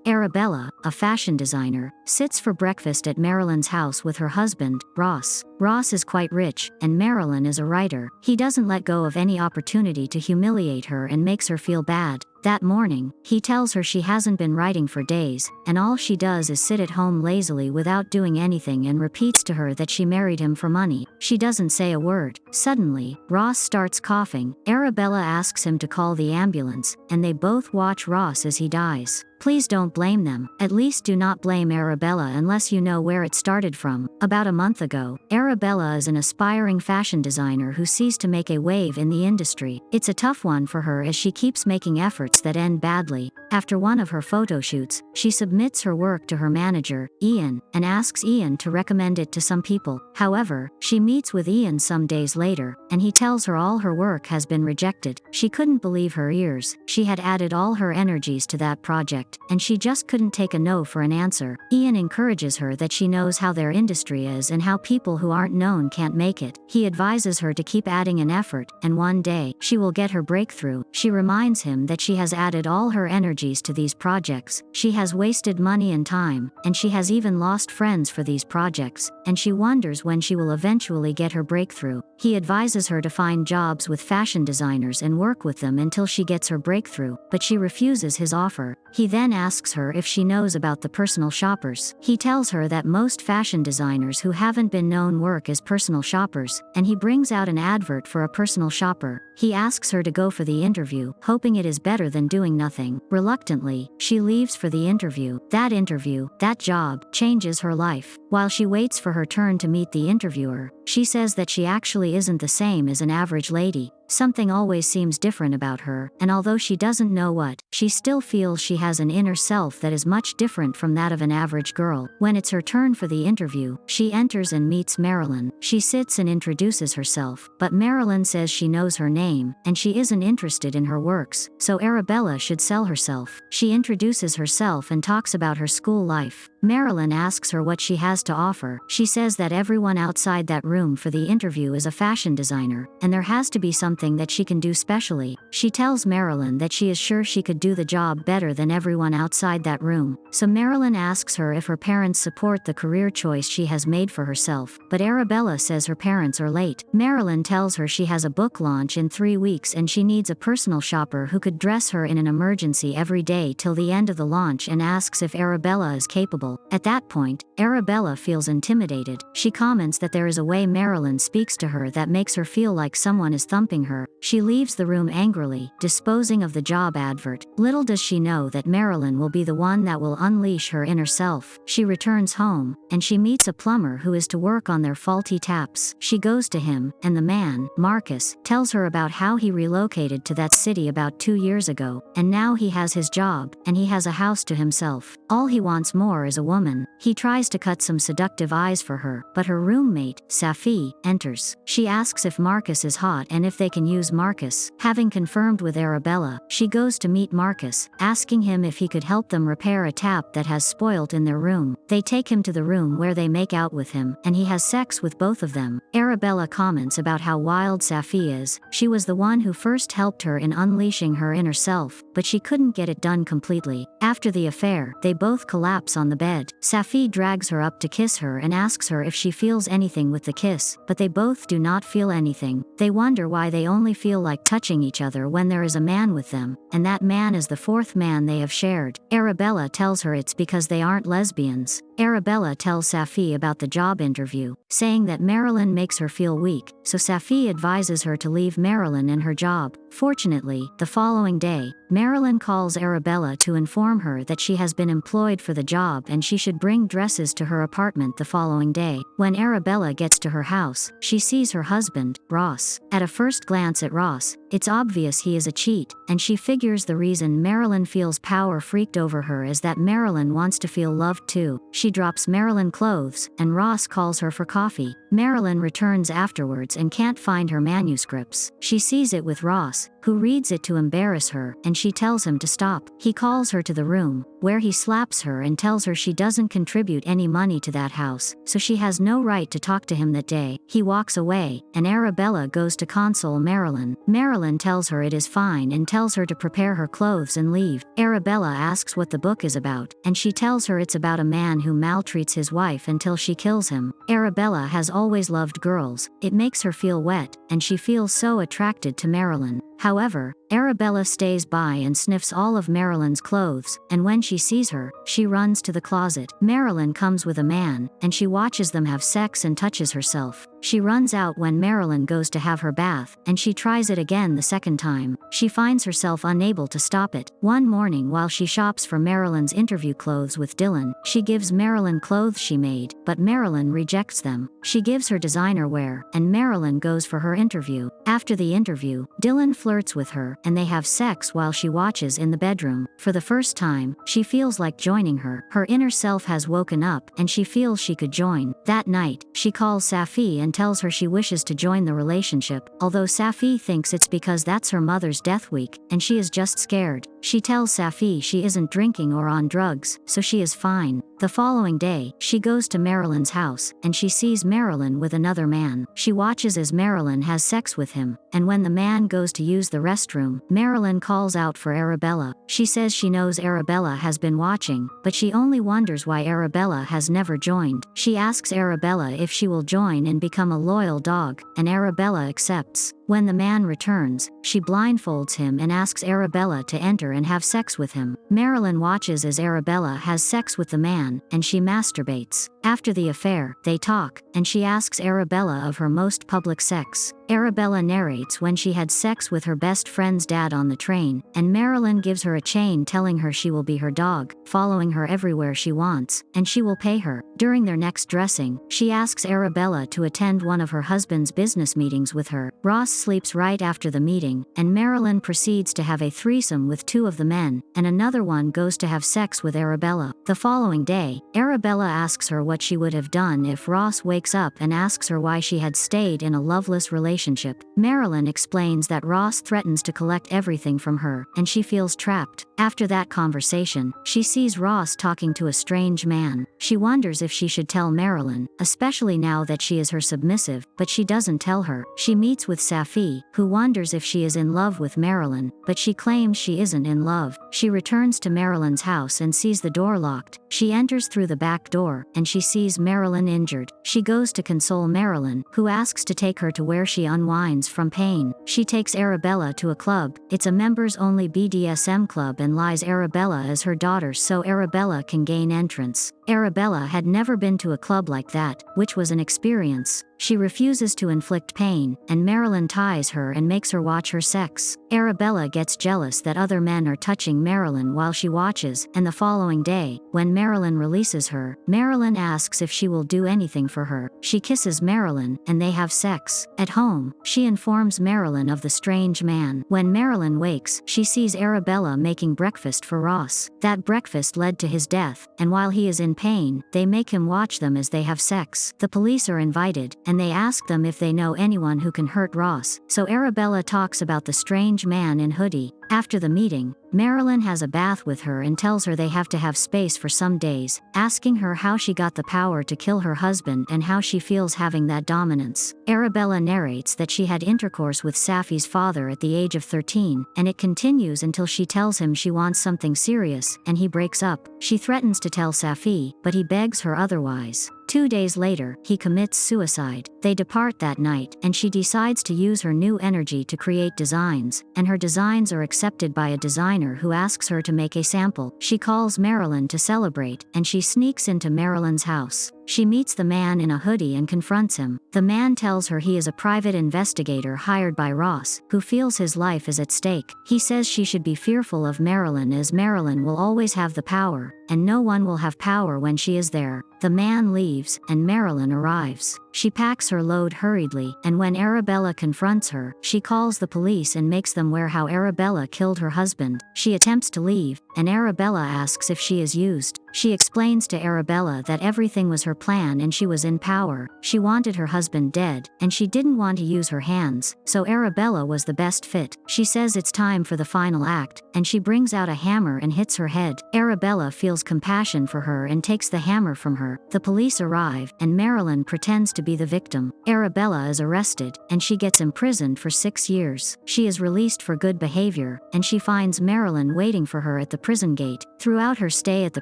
Arabella, a fashion designer, sits for breakfast at Marylin's house with her husband, Ross. Ross is quite rich, and Marylin is a writer. He doesn't let go of any opportunity to humiliate her and makes her feel bad. That morning, he tells her she hasn't been writing for days, and all she does is sit at home lazily without doing anything and repeats to her that she married him for money. She doesn't say a word. Suddenly, Ross starts coughing. Arabella asks him to call the ambulance, and they both watch Ross as he dies. Please don't blame them. At least do not blame Arabella unless you know where it started from. About a month ago, Arabella is an aspiring fashion designer who sees to make a wave in the industry. It's a tough one for her as she keeps making efforts that end badly. After one of her photo shoots, she submits her work to her manager, Ian, and asks Ian to recommend it to some people. However, she meets with Ian some days later, and he tells her all her work has been rejected. She couldn't believe her ears. She had added all her energies to that project, and she just couldn't take a no for an answer. Ian encourages her that she knows how their industry is and how people who aren't known can't make it. He advises her to keep adding an effort, and one day, she will get her breakthrough. She reminds him that she has added all her energies to these projects. She has wasted money and time, and she has even lost friends for these projects, and she wonders when she will eventually get her breakthrough. He advises her to find jobs with fashion designers and work with them until she gets her breakthrough, but she refuses his offer. He then asks her if she knows about the personal shoppers. He tells her that most fashion designers who haven't been known work as personal shoppers, and he brings out an advert for a personal shopper. He asks her to go for the interview, hoping it is better than doing nothing. Reluctantly, she leaves for the interview. That job, changes her life. While she waits for her turn to meet the interviewer, she says that she actually isn't the same as an average lady. Something always seems different about her, and although she doesn't know what, she still feels she has an inner self that is much different from that of an average girl. When it's her turn for the interview, she enters and meets Marylin. She sits and introduces herself, but Marylin says she knows her name, and she isn't interested in her works, so Arabella should sell herself. She introduces herself and talks about her school life. Marylin asks her what she has to offer. She says that everyone outside that room for the interview is a fashion designer, and there has to be something that she can do specially. She tells Marylin that she is sure she could do the job better than everyone outside that room. So Marylin asks her if her parents support the career choice she has made for herself, but Arabella says her parents are late. Marylin tells her she has a book launch in 3 weeks and she needs a personal shopper who could dress her in an emergency every day till the end of the launch, and asks if Arabella is capable. At that point, Arabella feels intimidated. She comments that there is a way Marylin speaks to her that makes her feel like someone is thumping her. She leaves the room angrily, disposing of the job advert. Little does she know that Marylin will be the one that will unleash her inner self. She returns home, and she meets a plumber who is to work on their faulty taps. She goes to him, and the man, Marcus, tells her about how he relocated to that city about 2 years ago, and now he has his job, and he has a house to himself. All he wants more is a woman. He tries to cut some seductive eyes for her, but her roommate, Safi, enters. She asks if Marcus is hot and if they can use Marcus. Having confirmed with Arabella, she goes to meet Marcus, asking him if he could help them repair a tap that has spoilt in their room. They take him to the room where they make out with him, and he has sex with both of them. Arabella comments about how wild Safi is. She was the one who first helped her in unleashing her inner self, but she couldn't get it done completely. After the affair, they both collapse on the bed. Safi drags her up to kiss her and asks her if she feels anything with the kiss, but they both do not feel anything. They wonder why they only feel like touching each other when there is a man with them, and that man is the 4th man they have shared. Arabella tells her it's because they aren't lesbians. Arabella tells Safi about the job interview, saying that Marylin makes her feel weak, so Safi advises her to leave Marylin and her job. Fortunately, the following day, Marylin calls Arabella to inform her that she has been employed for the job and she should bring dresses to her apartment the following day. When Arabella gets to her house, she sees her husband, Ross. At a first glance at Ross, it's obvious he is a cheat, and she figures the reason Marylin feels power freaked over her is that Marylin wants to feel loved too. She drops Marylin clothes, and Ross calls her for coffee. Marylin returns afterwards and can't find her manuscripts. She sees it with Ross, who reads it to embarrass her, and she tells him to stop. He calls her to the room, where he slaps her and tells her she doesn't contribute any money to that house, so she has no right to talk to him that day. He walks away, and Arabella goes to console Marylin. Marylin tells her it is fine and tells her to prepare her clothes and leave. Arabella asks what the book is about, and she tells her it's about a man who maltreats his wife until she kills him. Arabella has always loved girls. It makes her feel wet, and she feels so attracted to Marylin. However, Arabella stays by and sniffs all of Marylin's clothes, and when she sees her, she runs to the closet. Marylin comes with a man, and she watches them have sex and touches herself. She runs out when Marylin goes to have her bath, and she tries it again the second time. She finds herself unable to stop it. One morning while she shops for Marylin's interview clothes with Dylan, she gives Marylin clothes she made, but Marylin rejects them. She gives her designer wear, and Marylin goes for her interview. After the interview, Dylan flirts with her, and they have sex while she watches in the bedroom. For the first time, she feels like joining her. Her inner self has woken up, and she feels she could join. That night, she calls Safi and tells her she wishes to join the relationship, although Safi thinks it's because that's her mother's death week, and she is just scared. She tells Safi she isn't drinking or on drugs, so she is fine. The following day, she goes to Marylin's house, and she sees Marylin with another man. She watches as Marylin has sex with him, and when the man goes to use the restroom, Marylin calls out for Arabella. She says she knows Arabella has been watching, but she only wonders why Arabella has never joined. She asks Arabella if she will join and become a loyal dog, and Arabella accepts. When the man returns, she blindfolds him and asks Arabella to enter and have sex with him. Marylin watches as Arabella has sex with the man, and she masturbates. After the affair, they talk, and she asks Arabella of her most public sex. Arabella narrates when she had sex with her best friend's dad on the train, and Marylin gives her a chain telling her she will be her dog, following her everywhere she wants, and she will pay her. During their next dressing, she asks Arabella to attend one of her husband's business meetings with her. Ross sleeps right after the meeting, and Marylin proceeds to have a threesome with two of the men, and another one goes to have sex with Arabella. The following day, Arabella asks her what she would have done if Ross wakes up and asks her why she had stayed in a loveless relationship. Marylin explains that Ross threatens to collect everything from her, and she feels trapped. After that conversation, she sees Ross talking to a strange man. She wonders if she should tell Marylin, especially now that she is her submissive, but she doesn't tell her. She meets with Safi, who wonders if she is in love with Marylin, but she claims she isn't in love. She returns to Marylin's house and sees the door locked. She enters through the back door, and she sees Marylin injured. She goes to console Marylin, who asks to take her to where she unwinds from pain. She takes Arabella to a club. It's a members-only BDSM club and lies Arabella as her daughter so Arabella can gain entrance. Arabella had never been to a club like that, which was an experience. She refuses to inflict pain, and Marylin ties her and makes her watch her sex. Arabella gets jealous that other men are touching Marylin while she watches, and the following day, when Marylin releases her, Marylin asks if she will do anything for her. She kisses Marylin, and they have sex. At home, she informs Marylin of the strange man. When Marylin wakes, she sees Arabella making breakfast for Ross. That breakfast led to his death, and while he is in pain, they make him watch them as they have sex. The police are invited, and they ask them if they know anyone who can hurt Ross, so Arabella talks about the strange man in hoodie. After the meeting, Marylin has a bath with her and tells her they have to have space for some days, asking her how she got the power to kill her husband and how she feels having that dominance. Arabella narrates that she had intercourse with Safi's father at the age of 13, and it continues until she tells him she wants something serious, and he breaks up. She threatens to tell Safi, but he begs her otherwise. 2 days later, he commits suicide. They depart that night, and she decides to use her new energy to create designs, and her designs are accepted by a designer who asks her to make a sample. She calls Marylin to celebrate, and she sneaks into Marylin's house. She meets the man in a hoodie and confronts him. The man tells her he is a private investigator hired by Ross, who feels his life is at stake. He says she should be fearful of Marylin as Marylin will always have the power, and no one will have power when she is there. The man leaves, and Marylin arrives. She packs her load hurriedly, and when Arabella confronts her, she calls the police and makes them wear how Arabella killed her husband. She attempts to leave, and Arabella asks if she is used. She explains to Arabella that everything was her plan and she was in power. She wanted her husband dead, and she didn't want to use her hands, so Arabella was the best fit. She says it's time for the final act, and she brings out a hammer and hits her head. Arabella feels compassion for her and takes the hammer from her. The police arrive, and Marylin pretends to be the victim. Arabella is arrested, and she gets imprisoned for 6 years. She is released for good behavior, and she finds Marylin waiting for her at the prison gate. Throughout her stay at the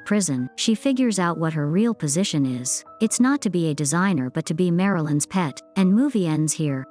prison, she figures out what her real position is. It's not to be a designer but to be Marylin's pet, and movie ends here.